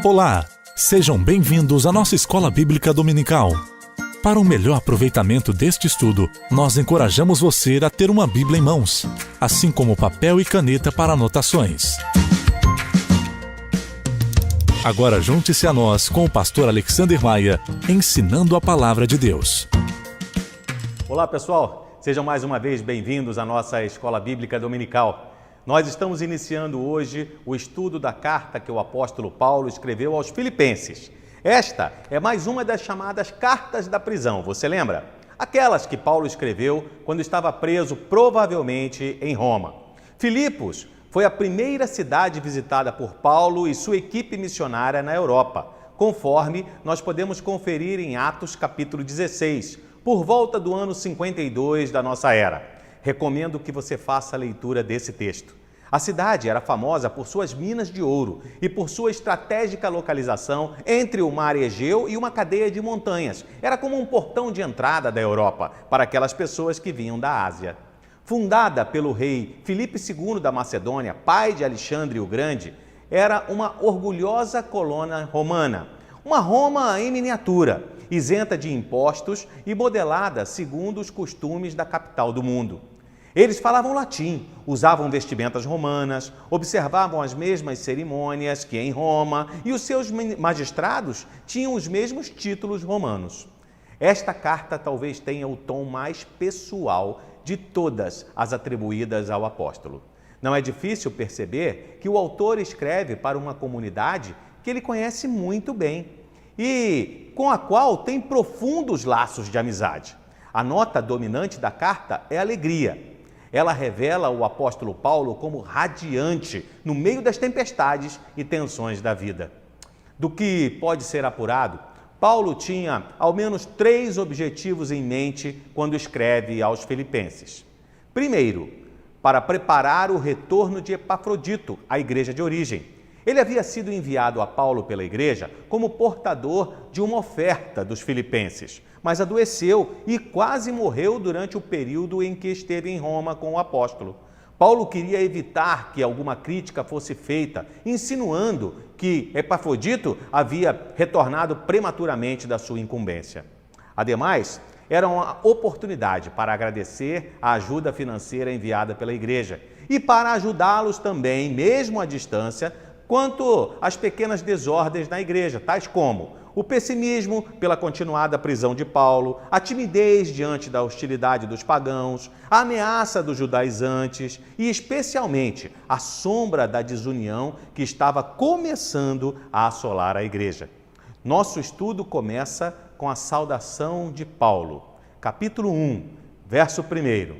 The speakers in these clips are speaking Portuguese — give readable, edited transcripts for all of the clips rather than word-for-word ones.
Olá, sejam bem-vindos à nossa Escola Bíblica Dominical. Para um melhor aproveitamento deste estudo, nós encorajamos você a ter uma Bíblia em mãos, assim como papel e caneta para anotações. Agora junte-se a nós com o pastor Alexander Maia, ensinando a Palavra de Deus. Olá pessoal, sejam mais uma vez bem-vindos à nossa Escola Bíblica Dominical. Nós estamos iniciando hoje o estudo da carta que o apóstolo Paulo escreveu aos Filipenses. Esta é mais uma das chamadas cartas da prisão, você lembra? Aquelas que Paulo escreveu quando estava preso, provavelmente em Roma. Filipos foi a primeira cidade visitada por Paulo e sua equipe missionária na Europa, conforme nós podemos conferir em Atos capítulo 16, por volta do ano 52 da nossa era. Recomendo que você faça a leitura desse texto. A cidade era famosa por suas minas de ouro e por sua estratégica localização entre o mar Egeu e uma cadeia de montanhas. Era como um portão de entrada da Europa para aquelas pessoas que vinham da Ásia. Fundada pelo rei Filipe II da Macedônia, pai de Alexandre o Grande, era uma orgulhosa colônia romana, uma Roma em miniatura, isenta de impostos e modelada segundo os costumes da capital do mundo. Eles falavam latim, usavam vestimentas romanas, observavam as mesmas cerimônias que em Roma e os seus magistrados tinham os mesmos títulos romanos. Esta carta talvez tenha o tom mais pessoal de todas as atribuídas ao apóstolo. Não é difícil perceber que o autor escreve para uma comunidade que ele conhece muito bem e com a qual tem profundos laços de amizade. A nota dominante da carta é alegria. Ela revela o apóstolo Paulo como radiante no meio das tempestades e tensões da vida. Do que pode ser apurado, Paulo tinha ao menos 3 objetivos em mente quando escreve aos Filipenses. Primeiro, para preparar o retorno de Epafrodito à igreja de origem. Ele havia sido enviado a Paulo pela igreja como portador de uma oferta dos filipenses, mas adoeceu e quase morreu durante o período em que esteve em Roma com o apóstolo. Paulo queria evitar que alguma crítica fosse feita, insinuando que Epafrodito havia retornado prematuramente da sua incumbência. Ademais, era uma oportunidade para agradecer a ajuda financeira enviada pela igreja e para ajudá-los também, mesmo à distância, quanto às pequenas desordens na igreja, tais como o pessimismo pela continuada prisão de Paulo, a timidez diante da hostilidade dos pagãos, a ameaça dos judaizantes e, especialmente, a sombra da desunião que estava começando a assolar a igreja. Nosso estudo começa com a saudação de Paulo, capítulo 1, verso 1.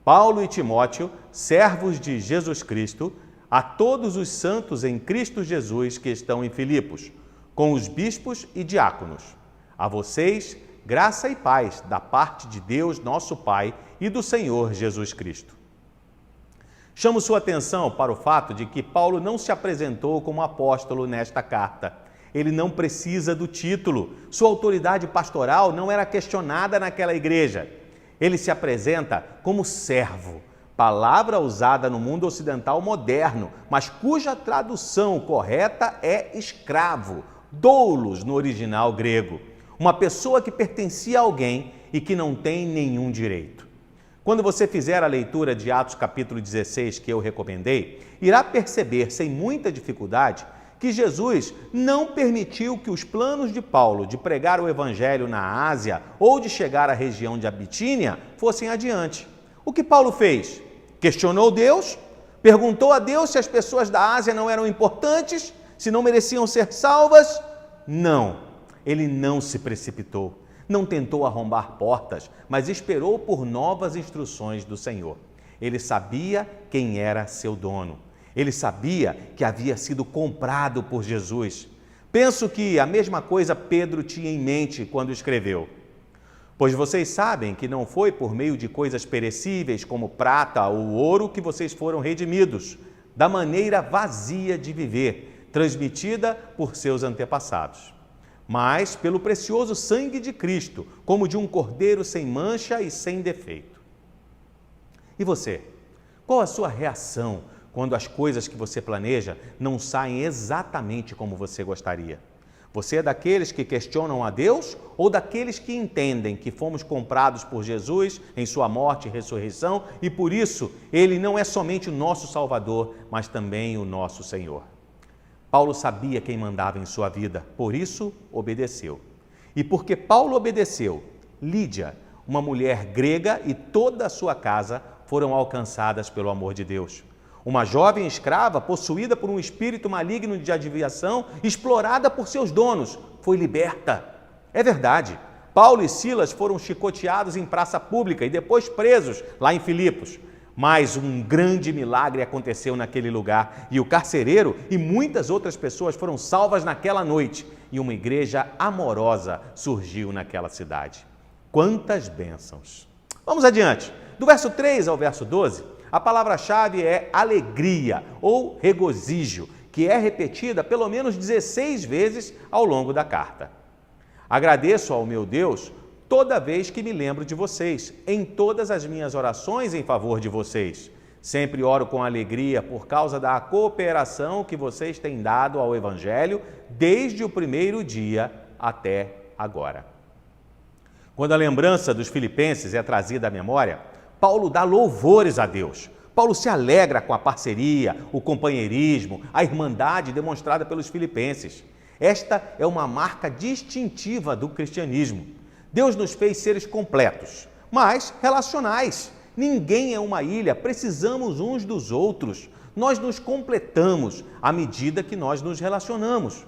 Paulo e Timóteo, servos de Jesus Cristo, a todos os santos em Cristo Jesus que estão em Filipos, com os bispos e diáconos. A vocês, graça e paz da parte de Deus, nosso Pai, e do Senhor Jesus Cristo. Chamo sua atenção para o fato de que Paulo não se apresentou como apóstolo nesta carta. Ele não precisa do título. Sua autoridade pastoral não era questionada naquela igreja. Ele se apresenta como servo, palavra usada no mundo ocidental moderno, mas cuja tradução correta é escravo, doulos no original grego, uma pessoa que pertencia a alguém e que não tem nenhum direito. Quando você fizer a leitura de Atos capítulo 16, que eu recomendei, irá perceber sem muita dificuldade que Jesus não permitiu que os planos de Paulo de pregar o evangelho na Ásia ou de chegar à região de Bitínia fossem adiante. O que Paulo fez? Questionou Deus, perguntou a Deus se as pessoas da Ásia não eram importantes, se não mereciam ser salvas. Não, ele não se precipitou, não tentou arrombar portas, mas esperou por novas instruções do Senhor. Ele sabia quem era seu dono, ele sabia que havia sido comprado por Jesus. Penso que a mesma coisa Pedro tinha em mente quando escreveu. Pois vocês sabem que não foi por meio de coisas perecíveis como prata ou ouro que vocês foram redimidos, da maneira vazia de viver, transmitida por seus antepassados, mas pelo precioso sangue de Cristo, como de um cordeiro sem mancha e sem defeito. E você? Qual a sua reação quando as coisas que você planeja não saem exatamente como você gostaria. Você é daqueles que questionam a Deus ou daqueles que entendem que fomos comprados por Jesus em sua morte e ressurreição e por isso Ele não é somente o nosso Salvador, mas também o nosso Senhor? Paulo sabia quem mandava em sua vida, por isso obedeceu. E porque Paulo obedeceu, Lídia, uma mulher grega, e toda a sua casa foram alcançadas pelo amor de Deus. Uma jovem escrava, possuída por um espírito maligno de adivinhação, explorada por seus donos, foi liberta. É verdade, Paulo e Silas foram chicoteados em praça pública e depois presos lá em Filipos. Mas um grande milagre aconteceu naquele lugar e o carcereiro e muitas outras pessoas foram salvas naquela noite e uma igreja amorosa surgiu naquela cidade. Quantas bênçãos! Vamos adiante. Do verso 3 ao verso 12, a palavra-chave é alegria ou regozijo, que é repetida pelo menos 16 vezes ao longo da carta. Agradeço ao meu Deus toda vez que me lembro de vocês, em todas as minhas orações em favor de vocês. Sempre oro com alegria por causa da cooperação que vocês têm dado ao Evangelho desde o primeiro dia até agora. Quando a lembrança dos filipenses é trazida à memória, Paulo dá louvores a Deus. Paulo se alegra com a parceria, o companheirismo, a irmandade demonstrada pelos filipenses. Esta é uma marca distintiva do cristianismo. Deus nos fez seres completos, mas relacionais. Ninguém é uma ilha, precisamos uns dos outros. Nós nos completamos à medida que nós nos relacionamos.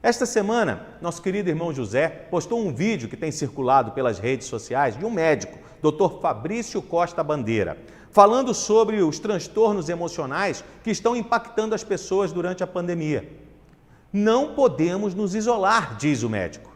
Esta semana, nosso querido irmão José postou um vídeo que tem circulado pelas redes sociais de um médico, Dr. Fabrício Costa Bandeira, falando sobre os transtornos emocionais que estão impactando as pessoas durante a pandemia. Não podemos nos isolar, diz o médico.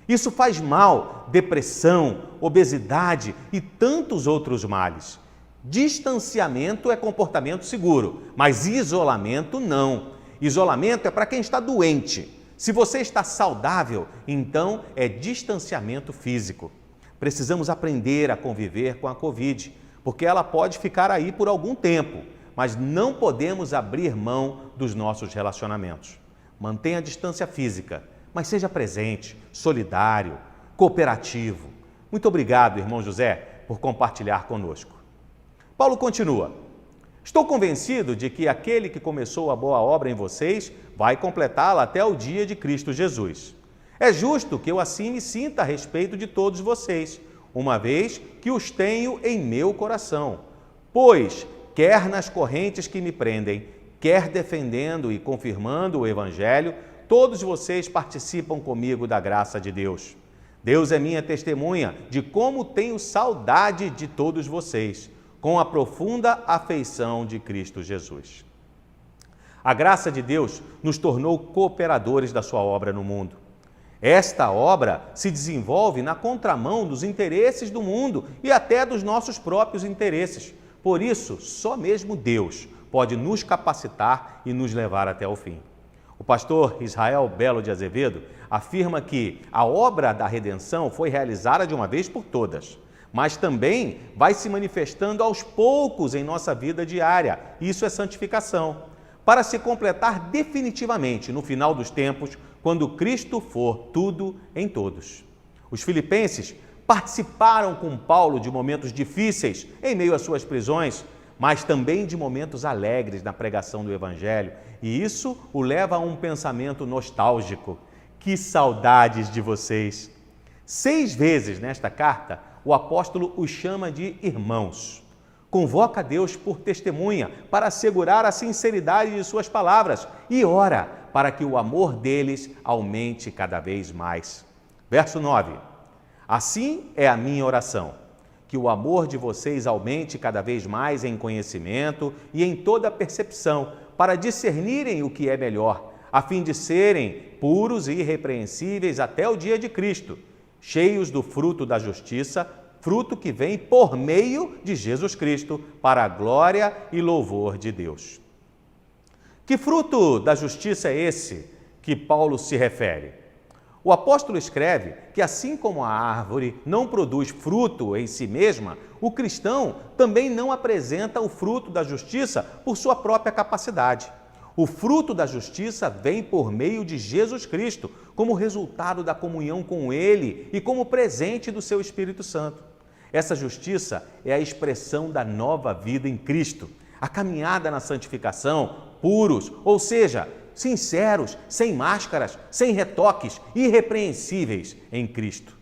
Isso faz mal, depressão, obesidade e tantos outros males. Distanciamento é comportamento seguro, mas isolamento não. Isolamento é para quem está doente. Se você está saudável, então é distanciamento físico. Precisamos aprender a conviver com a Covid, porque ela pode ficar aí por algum tempo, mas não podemos abrir mão dos nossos relacionamentos. Mantenha a distância física, mas seja presente, solidário, cooperativo. Muito obrigado, irmão José, por compartilhar conosco. Paulo continua. Estou convencido de que aquele que começou a boa obra em vocês vai completá-la até o dia de Cristo Jesus. É justo que eu assim me sinta a respeito de todos vocês, uma vez que os tenho em meu coração. Pois, quer nas correntes que me prendem, quer defendendo e confirmando o Evangelho, todos vocês participam comigo da graça de Deus. Deus é minha testemunha de como tenho saudade de todos vocês, com a profunda afeição de Cristo Jesus. A graça de Deus nos tornou cooperadores da sua obra no mundo. Esta obra se desenvolve na contramão dos interesses do mundo e até dos nossos próprios interesses. Por isso, só mesmo Deus pode nos capacitar e nos levar até o fim. O pastor Israel Belo de Azevedo afirma que a obra da redenção foi realizada de uma vez por todas, mas também vai se manifestando aos poucos em nossa vida diária. Isso é santificação, para se completar definitivamente no final dos tempos, quando Cristo for tudo em todos. Os filipenses participaram com Paulo de momentos difíceis em meio às suas prisões, mas também de momentos alegres na pregação do Evangelho, e isso o leva a um pensamento nostálgico. Que saudades de vocês! 6 vezes nesta carta, o apóstolo os chama de irmãos. Convoca Deus por testemunha para assegurar a sinceridade de suas palavras e ora para que o amor deles aumente cada vez mais. Verso 9. Assim é a minha oração, que o amor de vocês aumente cada vez mais em conhecimento e em toda percepção, para discernirem o que é melhor, a fim de serem puros e irrepreensíveis até o dia de Cristo, cheios do fruto da justiça, fruto que vem por meio de Jesus Cristo, para a glória e louvor de Deus. Que fruto da justiça é esse que Paulo se refere? O apóstolo escreve que assim como a árvore não produz fruto em si mesma, o cristão também não apresenta o fruto da justiça por sua própria capacidade. O fruto da justiça vem por meio de Jesus Cristo, como resultado da comunhão com Ele e como presente do seu Espírito Santo. Essa justiça é a expressão da nova vida em Cristo, a caminhada na santificação, puros, ou seja, sinceros, sem máscaras, sem retoques, irrepreensíveis em Cristo.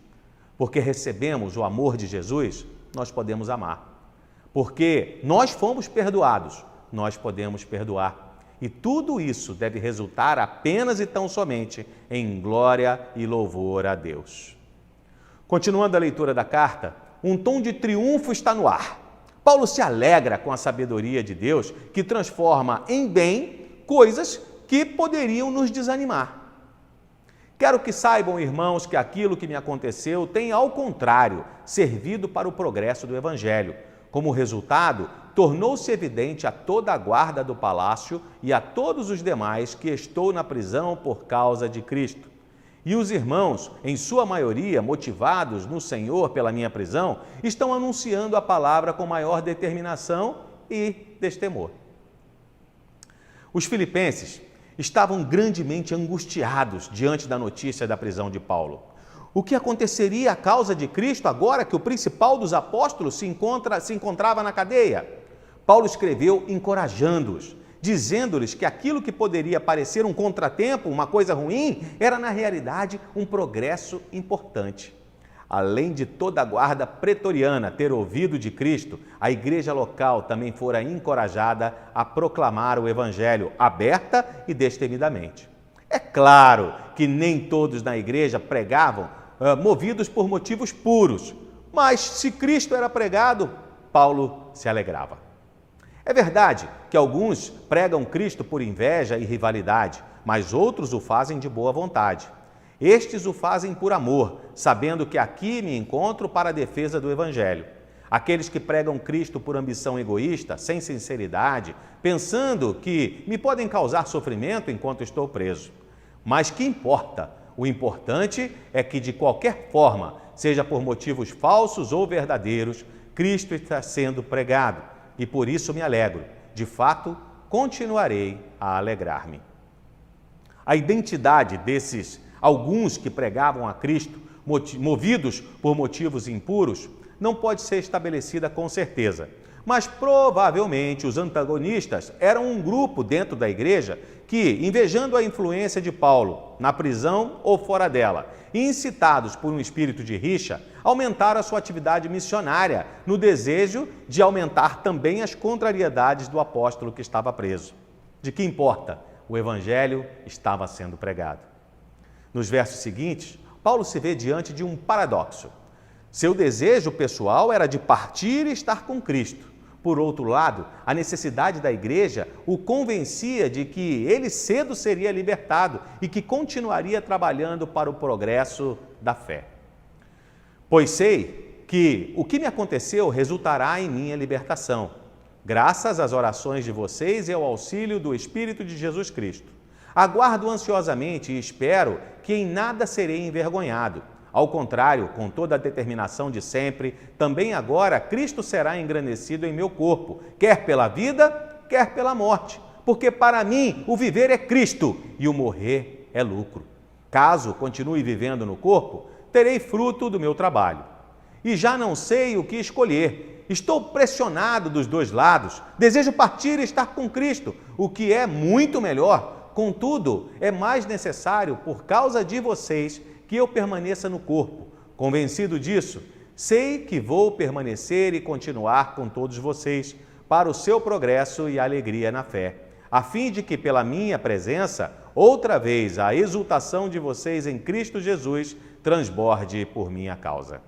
Porque recebemos o amor de Jesus, nós podemos amar. Porque nós fomos perdoados, nós podemos perdoar. E tudo isso deve resultar apenas e tão somente em glória e louvor a Deus. Continuando a leitura da carta, um tom de triunfo está no ar. Paulo se alegra com a sabedoria de Deus que transforma em bem coisas que poderiam nos desanimar. Quero que saibam, irmãos, que aquilo que me aconteceu tem, ao contrário, servido para o progresso do Evangelho. Como resultado, tornou-se evidente a toda a guarda do palácio e a todos os demais que estou na prisão por causa de Cristo. E os irmãos, em sua maioria, motivados no Senhor pela minha prisão, estão anunciando a palavra com maior determinação e destemor. Os filipenses estavam grandemente angustiados diante da notícia da prisão de Paulo. O que aconteceria à causa de Cristo agora que o principal dos apóstolos se encontrava na cadeia? Paulo escreveu encorajando-os, dizendo-lhes que aquilo que poderia parecer um contratempo, uma coisa ruim, era na realidade um progresso importante. Além de toda a guarda pretoriana ter ouvido de Cristo, a igreja local também fora encorajada a proclamar o Evangelho aberta e destemidamente. É claro que nem todos na igreja pregavam movidos por motivos puros, mas se Cristo era pregado, Paulo se alegrava. É verdade que alguns pregam Cristo por inveja e rivalidade, mas outros o fazem de boa vontade. Estes o fazem por amor, sabendo que aqui me encontro para a defesa do Evangelho. Aqueles que pregam Cristo por ambição egoísta, sem sinceridade, pensando que me podem causar sofrimento enquanto estou preso. Mas que importa? O importante é que, de qualquer forma, seja por motivos falsos ou verdadeiros, Cristo está sendo pregado e por isso me alegro. De fato, continuarei a alegrar-me. A identidade desses alguns que pregavam a Cristo, movidos por motivos impuros, não pode ser estabelecida com certeza. Mas provavelmente os antagonistas eram um grupo dentro da igreja que, invejando a influência de Paulo na prisão ou fora dela, e incitados por um espírito de rixa, aumentaram a sua atividade missionária no desejo de aumentar também as contrariedades do apóstolo que estava preso. De que importa? O evangelho estava sendo pregado. Nos versos seguintes, Paulo se vê diante de um paradoxo. Seu desejo pessoal era de partir e estar com Cristo. Por outro lado, a necessidade da igreja o convencia de que ele cedo seria libertado e que continuaria trabalhando para o progresso da fé. Pois sei que o que me aconteceu resultará em minha libertação, graças às orações de vocês e ao auxílio do Espírito de Jesus Cristo. Aguardo ansiosamente e espero que em nada serei envergonhado. Ao contrário, com toda a determinação de sempre, também agora Cristo será engrandecido em meu corpo, quer pela vida, quer pela morte. Porque para mim o viver é Cristo e o morrer é lucro. Caso continue vivendo no corpo, terei fruto do meu trabalho. E já não sei o que escolher. Estou pressionado dos dois lados. Desejo partir e estar com Cristo, o que é muito melhor. Contudo, é mais necessário, por causa de vocês, que eu permaneça no corpo. Convencido disso, sei que vou permanecer e continuar com todos vocês para o seu progresso e alegria na fé, a fim de que, pela minha presença, outra vez a exultação de vocês em Cristo Jesus transborde por minha causa.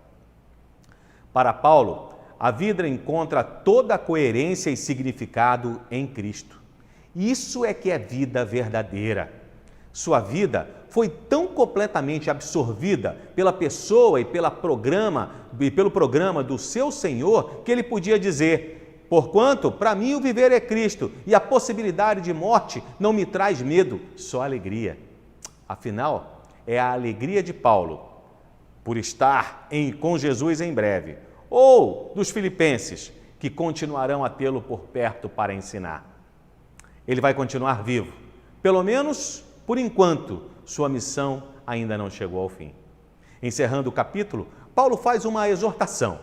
Para Paulo, a vida encontra toda a coerência e significado em Cristo. Isso é que é vida verdadeira. Sua vida foi tão completamente absorvida pela pessoa e pelo programa do seu Senhor que ele podia dizer: porquanto para mim o viver é Cristo e a possibilidade de morte não me traz medo, só alegria. Afinal, é a alegria de Paulo por estar com Jesus em breve, ou dos filipenses, que continuarão a tê-lo por perto para ensinar. Ele vai continuar vivo, pelo menos por enquanto, sua missão ainda não chegou ao fim. Encerrando o capítulo, Paulo faz uma exortação.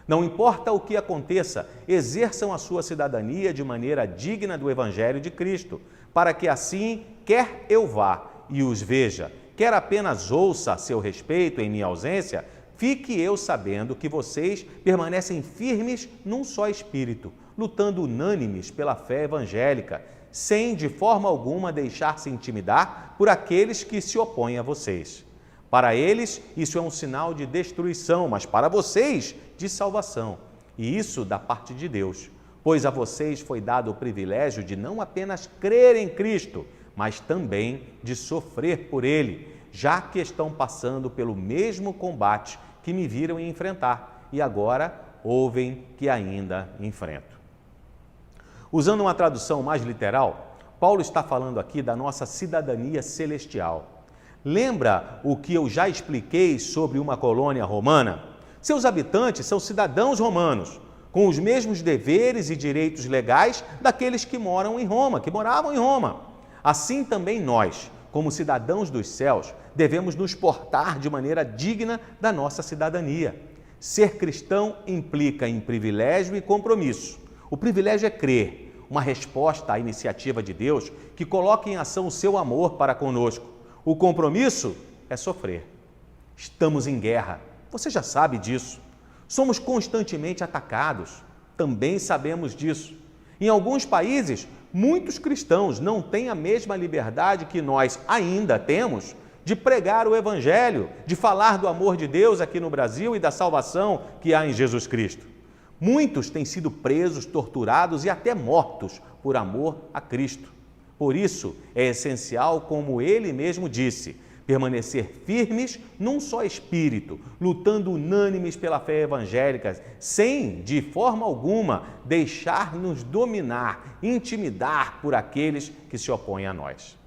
Não importa o que aconteça, exerçam a sua cidadania de maneira digna do Evangelho de Cristo, para que assim, quer eu vá e os veja, quer apenas ouça a seu respeito em minha ausência, fique eu sabendo que vocês permanecem firmes num só espírito, lutando unânimes pela fé evangélica, sem de forma alguma deixar-se intimidar por aqueles que se opõem a vocês. Para eles, isso é um sinal de destruição, mas para vocês, de salvação. E isso da parte de Deus, pois a vocês foi dado o privilégio de não apenas crer em Cristo, mas também de sofrer por Ele, já que estão passando pelo mesmo combate que me viram enfrentar e agora ouvem que ainda enfrento. Usando uma tradução mais literal, Paulo está falando aqui da nossa cidadania celestial. Lembra o que eu já expliquei sobre uma colônia romana? Seus habitantes são cidadãos romanos, com os mesmos deveres e direitos legais daqueles que moravam em Roma. Assim também nós, como cidadãos dos céus, devemos nos portar de maneira digna da nossa cidadania. Ser cristão implica em privilégio e compromisso. O privilégio é crer, uma resposta à iniciativa de Deus que coloca em ação o seu amor para conosco. O compromisso é sofrer. Estamos em guerra, você já sabe disso. Somos constantemente atacados, também sabemos disso. Em alguns países, muitos cristãos não têm a mesma liberdade que nós ainda temos de pregar o Evangelho, de falar do amor de Deus aqui no Brasil e da salvação que há em Jesus Cristo. Muitos têm sido presos, torturados e até mortos por amor a Cristo. Por isso, é essencial, como ele mesmo disse, permanecer firmes num só espírito, lutando unânimes pela fé evangélica, sem, de forma alguma, deixar-nos dominar, intimidar por aqueles que se opõem a nós.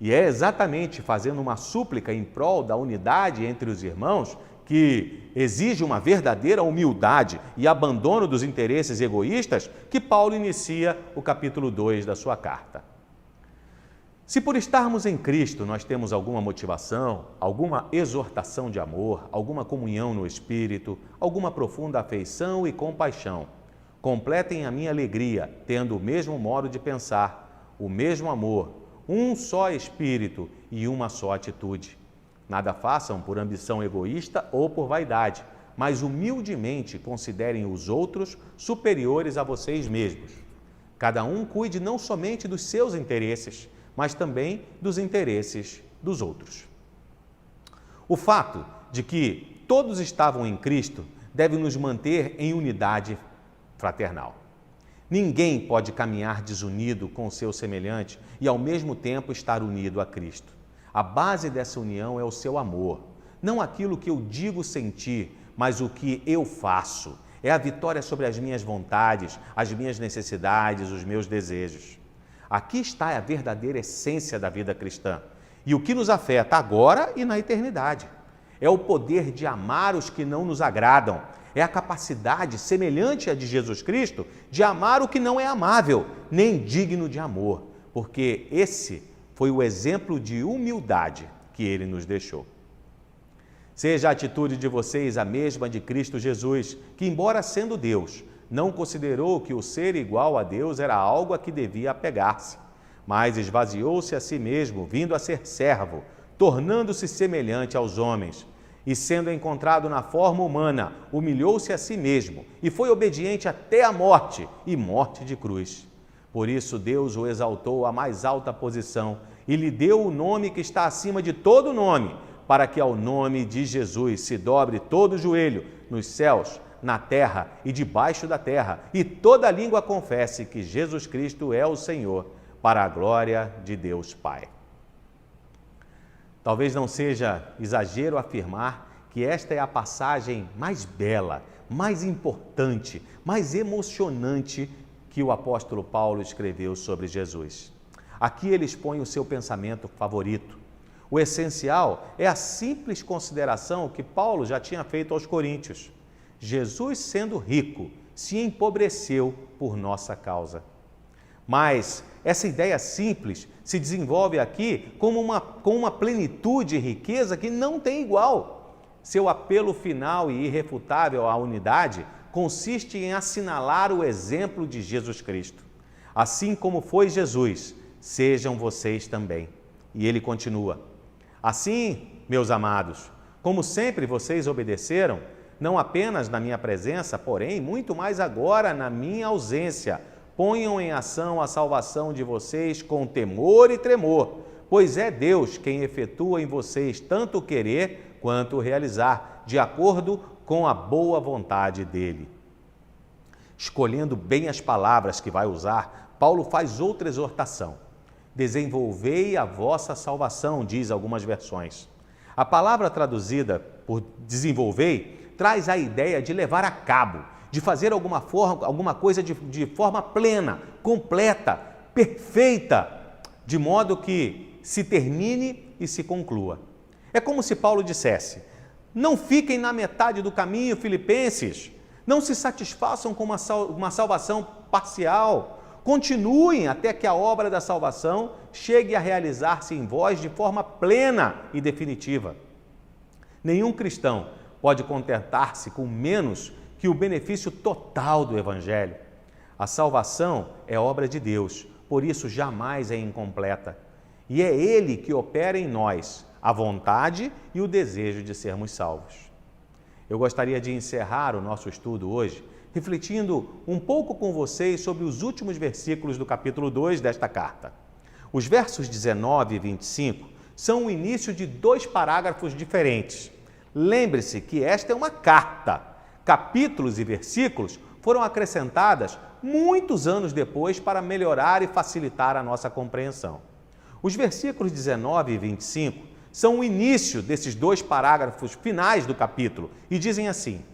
E é exatamente fazendo uma súplica em prol da unidade entre os irmãos, que exige uma verdadeira humildade e abandono dos interesses egoístas, que Paulo inicia o capítulo 2 da sua carta. Se por estarmos em Cristo nós temos alguma motivação, alguma exortação de amor, alguma comunhão no Espírito, alguma profunda afeição e compaixão, completem a minha alegria, tendo o mesmo modo de pensar, o mesmo amor, um só Espírito e uma só atitude. Nada façam por ambição egoísta ou por vaidade, mas humildemente considerem os outros superiores a vocês mesmos. Cada um cuide não somente dos seus interesses, mas também dos interesses dos outros. O fato de que todos estavam em Cristo deve nos manter em unidade fraternal. Ninguém pode caminhar desunido com o seu semelhante e ao mesmo tempo estar unido a Cristo. A base dessa união é o seu amor, não aquilo que eu digo sentir, mas o que eu faço. É a vitória sobre as minhas vontades, as minhas necessidades, os meus desejos. Aqui está a verdadeira essência da vida cristã e o que nos afeta agora e na eternidade. É o poder de amar os que não nos agradam. É a capacidade, semelhante à de Jesus Cristo, de amar o que não é amável, nem digno de amor, porque esse foi o exemplo de humildade que ele nos deixou. Seja a atitude de vocês a mesma de Cristo Jesus, que, embora sendo Deus, não considerou que o ser igual a Deus era algo a que devia apegar-se, mas esvaziou-se a si mesmo, vindo a ser servo, tornando-se semelhante aos homens, e sendo encontrado na forma humana, humilhou-se a si mesmo e foi obediente até a morte, e morte de cruz. Por isso Deus o exaltou à mais alta posição e lhe deu o nome que está acima de todo nome, para que ao nome de Jesus se dobre todo o joelho nos céus, na terra e debaixo da terra, e toda língua confesse que Jesus Cristo é o Senhor, para a glória de Deus Pai. Talvez não seja exagero afirmar que esta é a passagem mais bela, mais importante, mais emocionante que o apóstolo Paulo escreveu sobre Jesus. Aqui ele expõe o seu pensamento favorito, O essencial é a simples consideração que Paulo já tinha feito aos coríntios. Jesus, sendo rico, se empobreceu por nossa causa. Mas essa ideia simples se desenvolve aqui com uma plenitude e riqueza que não tem igual. Seu apelo final e irrefutável à unidade consiste em assinalar o exemplo de Jesus Cristo. Assim como foi Jesus, sejam vocês também. E ele continua: assim, meus amados, como sempre vocês obedeceram, não apenas na minha presença, porém, muito mais agora na minha ausência, ponham em ação a salvação de vocês com temor e tremor, pois é Deus quem efetua em vocês tanto o querer quanto o realizar, de acordo com a boa vontade dele. Escolhendo bem as palavras que vai usar, Paulo faz outra exortação. Desenvolvei a vossa salvação, diz algumas versões. A palavra traduzida por desenvolvei traz a ideia de levar a cabo, de fazer alguma coisa de forma plena, completa, perfeita, de modo que se termine e se conclua. É como se Paulo dissesse: não fiquem na metade do caminho, filipenses, não se satisfaçam com uma salvação parcial, continuem até que a obra da salvação chegue a realizar-se em vós de forma plena e definitiva. Nenhum cristão pode contentar-se com menos que o benefício total do Evangelho. A salvação é obra de Deus, por isso jamais é incompleta. E é Ele que opera em nós a vontade e o desejo de sermos salvos. Eu gostaria de encerrar o nosso estudo hoje refletindo um pouco com vocês sobre os últimos versículos do capítulo 2 desta carta. Os versos 19 e 25 são o início de 2 parágrafos diferentes. Lembre-se que esta é uma carta. Capítulos e versículos foram acrescentadas muitos anos depois para melhorar e facilitar a nossa compreensão. Os versículos 19 e 25 são o início desses 2 parágrafos finais do capítulo e dizem assim: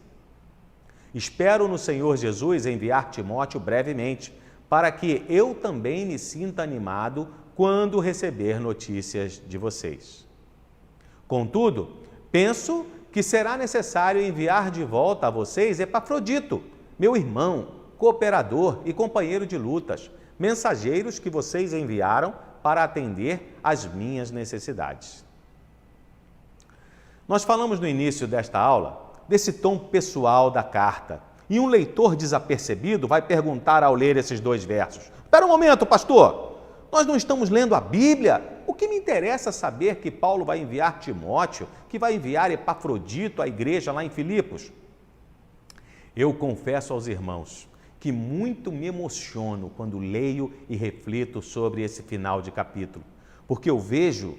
espero no Senhor Jesus enviar Timóteo brevemente, para que eu também me sinta animado quando receber notícias de vocês. Contudo, penso que será necessário enviar de volta a vocês Epafrodito, meu irmão, cooperador e companheiro de lutas, mensageiros que vocês enviaram para atender às minhas necessidades. Nós falamos no início desta aula desse tom pessoal da carta, e um leitor desapercebido vai perguntar ao ler esses 2 versos: espera um momento, pastor, nós não estamos lendo a Bíblia? O que me interessa saber que Paulo vai enviar Timóteo, que vai enviar Epafrodito à igreja lá em Filipos? Eu confesso aos irmãos que muito me emociono quando leio e reflito sobre esse final de capítulo, porque eu vejo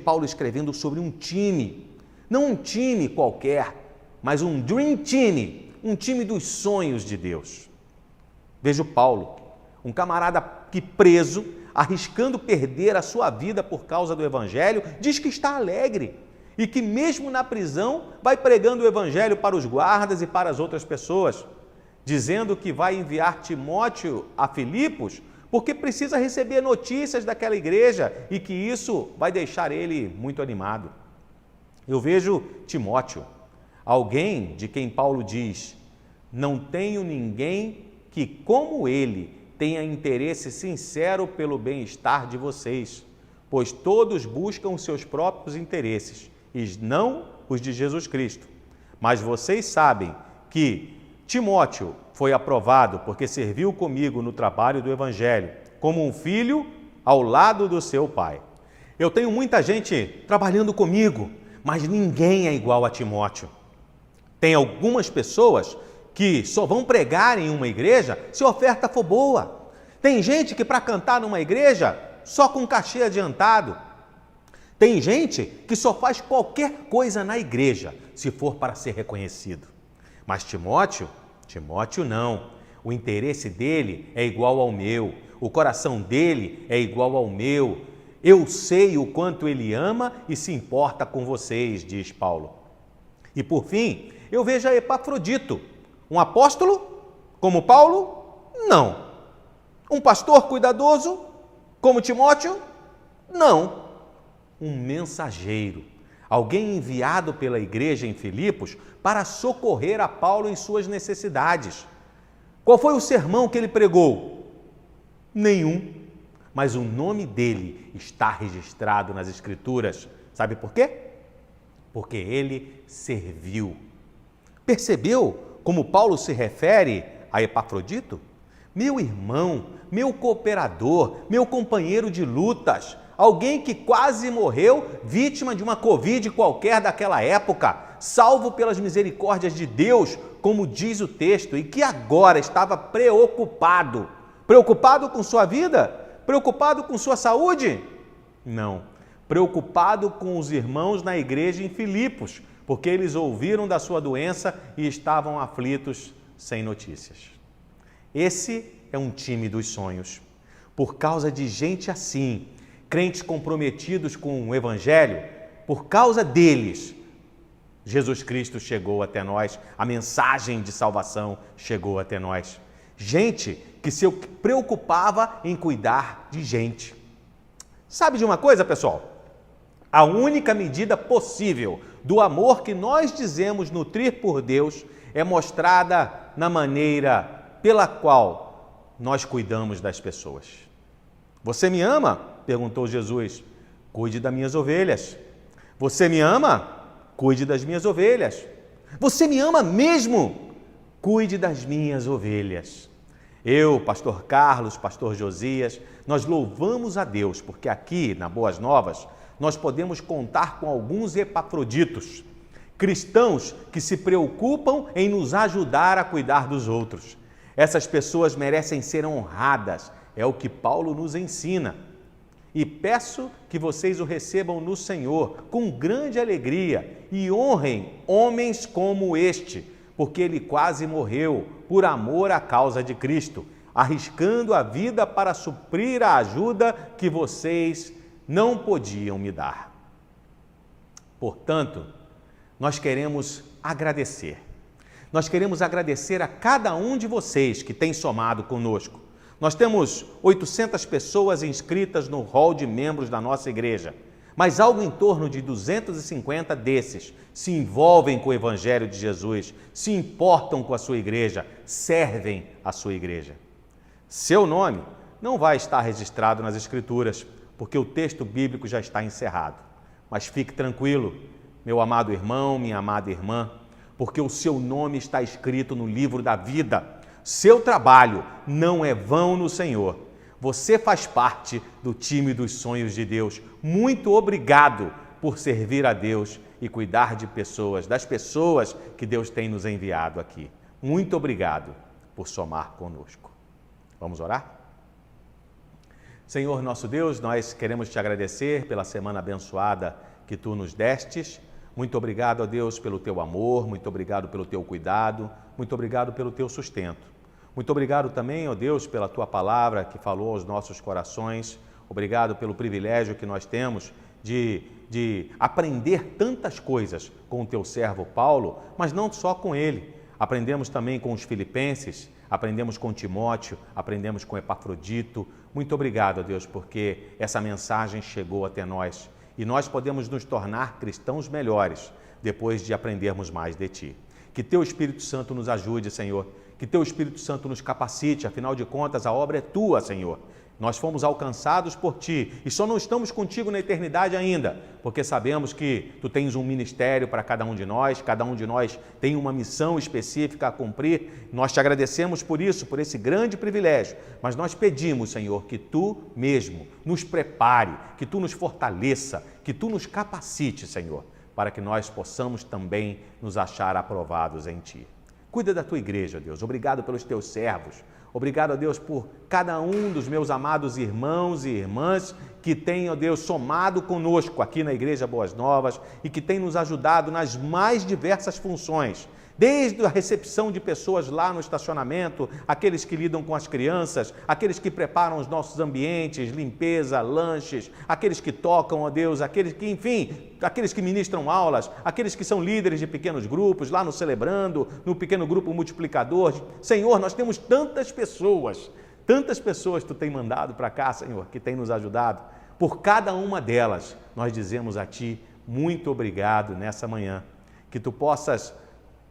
Paulo escrevendo sobre um time, não um time qualquer, mas um Dream Team, um time dos sonhos de Deus. Vejo Paulo, um camarada que preso, arriscando perder a sua vida por causa do Evangelho, diz que está alegre e que mesmo na prisão vai pregando o Evangelho para os guardas e para as outras pessoas, dizendo que vai enviar Timóteo a Filipos porque precisa receber notícias daquela igreja e que isso vai deixar ele muito animado. Eu vejo Timóteo, alguém de quem Paulo diz: não tenho ninguém que, como ele, tenha interesse sincero pelo bem-estar de vocês, pois todos buscam os seus próprios interesses, e não os de Jesus Cristo. Mas vocês sabem que Timóteo foi aprovado porque serviu comigo no trabalho do Evangelho, como um filho ao lado do seu pai. Eu tenho muita gente trabalhando comigo, mas ninguém é igual a Timóteo. Tem algumas pessoas que só vão pregar em uma igreja se a oferta for boa. Tem gente que para cantar numa igreja só com cachê adiantado. Tem gente que só faz qualquer coisa na igreja se for para ser reconhecido. Mas Timóteo não. O interesse dele é igual ao meu. O coração dele é igual ao meu. Eu sei o quanto ele ama e se importa com vocês, diz Paulo. E por fim, eu vejo a Epafrodito. Um apóstolo, como Paulo? Não. Um pastor cuidadoso, como Timóteo? Não. um mensageiro, alguém enviado pela igreja em Filipos para socorrer a Paulo em suas necessidades. Qual foi o sermão que ele pregou? Nenhum, mas o nome dele está registrado nas Escrituras. Sabe por quê? Porque ele serviu. Percebeu como Paulo se refere a Epafrodito? Meu irmão, meu cooperador, meu companheiro de lutas, alguém que quase morreu vítima de uma Covid qualquer daquela época, salvo pelas misericórdias de Deus, como diz o texto, e que agora estava preocupado. Preocupado com sua vida? Preocupado com sua saúde? Não. Preocupado com os irmãos na igreja em Filipos, porque eles ouviram da sua doença e estavam aflitos sem notícias. Esse é um time dos sonhos. Por causa de gente assim, crentes comprometidos com o Evangelho, por causa deles, Jesus Cristo chegou até nós, a mensagem de salvação chegou até nós. Gente que se preocupava em cuidar de gente. Sabe de uma coisa, pessoal? A única medida possível do amor que nós dizemos nutrir por Deus é mostrada na maneira pela qual nós cuidamos das pessoas. Você me ama? Perguntou Jesus. Cuide das minhas ovelhas. Você me ama? Cuide das minhas ovelhas. Você me ama mesmo? Cuide das minhas ovelhas. Eu, pastor Carlos, pastor Josias, nós louvamos a Deus, porque aqui, na Boas Novas, nós podemos contar com alguns epafroditos, cristãos que se preocupam em nos ajudar a cuidar dos outros. Essas pessoas merecem ser honradas, é o que Paulo nos ensina. E peço que vocês o recebam no Senhor com grande alegria e honrem homens como este, porque ele quase morreu por amor à causa de Cristo, arriscando a vida para suprir a ajuda que vocês não podiam me dar. Portanto, nós queremos agradecer. Nós queremos agradecer a cada um de vocês que tem somado conosco. Nós temos 800 pessoas inscritas no hall de membros da nossa igreja, mas algo em torno de 250 desses se envolvem com o Evangelho de Jesus, se importam com a sua igreja, servem a sua igreja. Seu nome não vai estar registrado nas Escrituras, porque o texto bíblico já está encerrado. Mas fique tranquilo, meu amado irmão, minha amada irmã, porque o seu nome está escrito no livro da vida. Seu trabalho não é vão no Senhor. Você faz parte do time dos sonhos de Deus. Muito obrigado por servir a Deus e cuidar de pessoas, das pessoas que Deus tem nos enviado aqui. Muito obrigado por somar conosco. Vamos orar? Senhor nosso Deus, nós queremos te agradecer pela semana abençoada que tu nos destes. Muito obrigado, ó Deus, pelo teu amor, muito obrigado pelo teu cuidado, muito obrigado pelo teu sustento. Muito obrigado também, ó Deus, pela tua palavra que falou aos nossos corações. Obrigado pelo privilégio que nós temos de aprender tantas coisas com o teu servo Paulo, mas não só com ele. Aprendemos também com os filipenses, aprendemos com Timóteo, aprendemos com Epafrodito. Muito obrigado, Deus, porque essa mensagem chegou até nós e nós podemos nos tornar cristãos melhores depois de aprendermos mais de Ti. Que Teu Espírito Santo nos ajude, Senhor, que Teu Espírito Santo nos capacite, afinal de contas a obra é Tua, Senhor. Nós fomos alcançados por Ti e só não estamos contigo na eternidade ainda, porque sabemos que Tu tens um ministério para cada um de nós tem uma missão específica a cumprir. Nós Te agradecemos por isso, por esse grande privilégio, mas nós pedimos, Senhor, que Tu mesmo nos prepare, que Tu nos fortaleça, que Tu nos capacite, Senhor, para que nós possamos também nos achar aprovados em Ti. Cuida da Tua igreja, Deus. Obrigado pelos Teus servos. Obrigado, ó Deus, por cada um dos meus amados irmãos e irmãs que tem, ó Deus, somado conosco aqui na Igreja Boas Novas e que tem nos ajudado nas mais diversas funções, desde a recepção de pessoas lá no estacionamento, aqueles que lidam com as crianças, aqueles que preparam os nossos ambientes, limpeza, lanches, aqueles que tocam, ó Deus, aqueles que, enfim, aqueles que ministram aulas, aqueles que são líderes de pequenos grupos, lá no Celebrando, no pequeno grupo multiplicador. Senhor, nós temos tantas pessoas Tu tem mandado para cá, Senhor, que tem nos ajudado. Por cada uma delas, nós dizemos a Ti, muito obrigado nessa manhã. Que Tu possas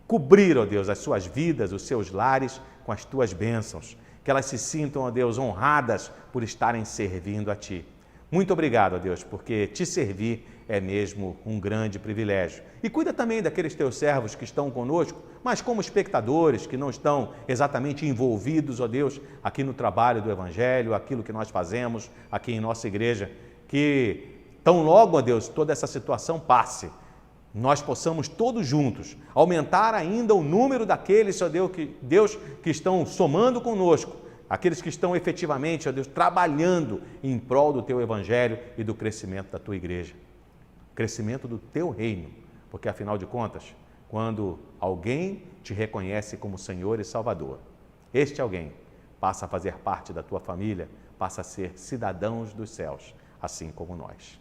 cobrir, ó Deus, as suas vidas, os seus lares com as Tuas bênçãos. Que elas se sintam, ó Deus, honradas por estarem servindo a Ti. Muito obrigado, ó Deus, porque Te servir é mesmo um grande privilégio. E cuida também daqueles Teus servos que estão conosco, mas como espectadores, que não estão exatamente envolvidos, ó Deus, aqui no trabalho do Evangelho, aquilo que nós fazemos aqui em nossa igreja. Que tão logo, ó Deus, toda essa situação passe, nós possamos todos juntos aumentar ainda o número daqueles, ó Deus, que estão somando conosco, aqueles que estão efetivamente, ó Deus, trabalhando em prol do Teu Evangelho e do crescimento da Tua igreja, crescimento do Teu reino, porque afinal de contas, quando alguém Te reconhece como Senhor e Salvador, este alguém passa a fazer parte da Tua família, passa a ser cidadãos dos céus, assim como nós.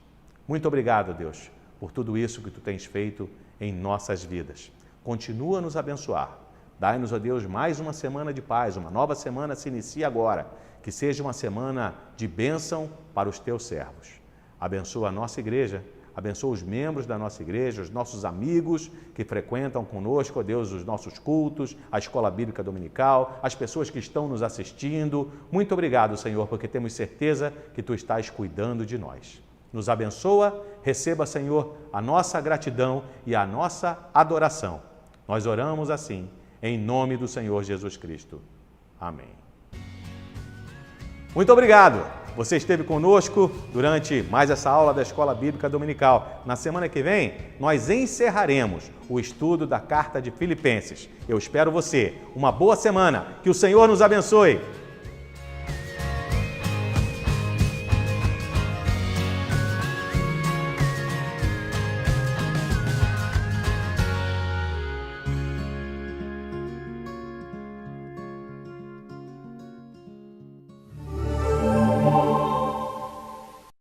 Muito obrigado, Deus, por tudo isso que Tu tens feito em nossas vidas. Continua a nos abençoar. Dai-nos, ó Deus, mais uma semana de paz, uma nova semana se inicia agora, que seja uma semana de bênção para os Teus servos. Abençoa a nossa igreja, abençoa os membros da nossa igreja, os nossos amigos que frequentam conosco, ó Deus, os nossos cultos, a Escola Bíblica Dominical, as pessoas que estão nos assistindo. Muito obrigado, Senhor, porque temos certeza que Tu estás cuidando de nós. Nos abençoa, receba, Senhor, a nossa gratidão e a nossa adoração. Nós oramos assim, em nome do Senhor Jesus Cristo. Amém. Muito obrigado! Você esteve conosco durante mais essa aula da Escola Bíblica Dominical. Na semana que vem, nós encerraremos o estudo da Carta de Filipenses. Eu espero você. Uma boa semana. Que o Senhor nos abençoe.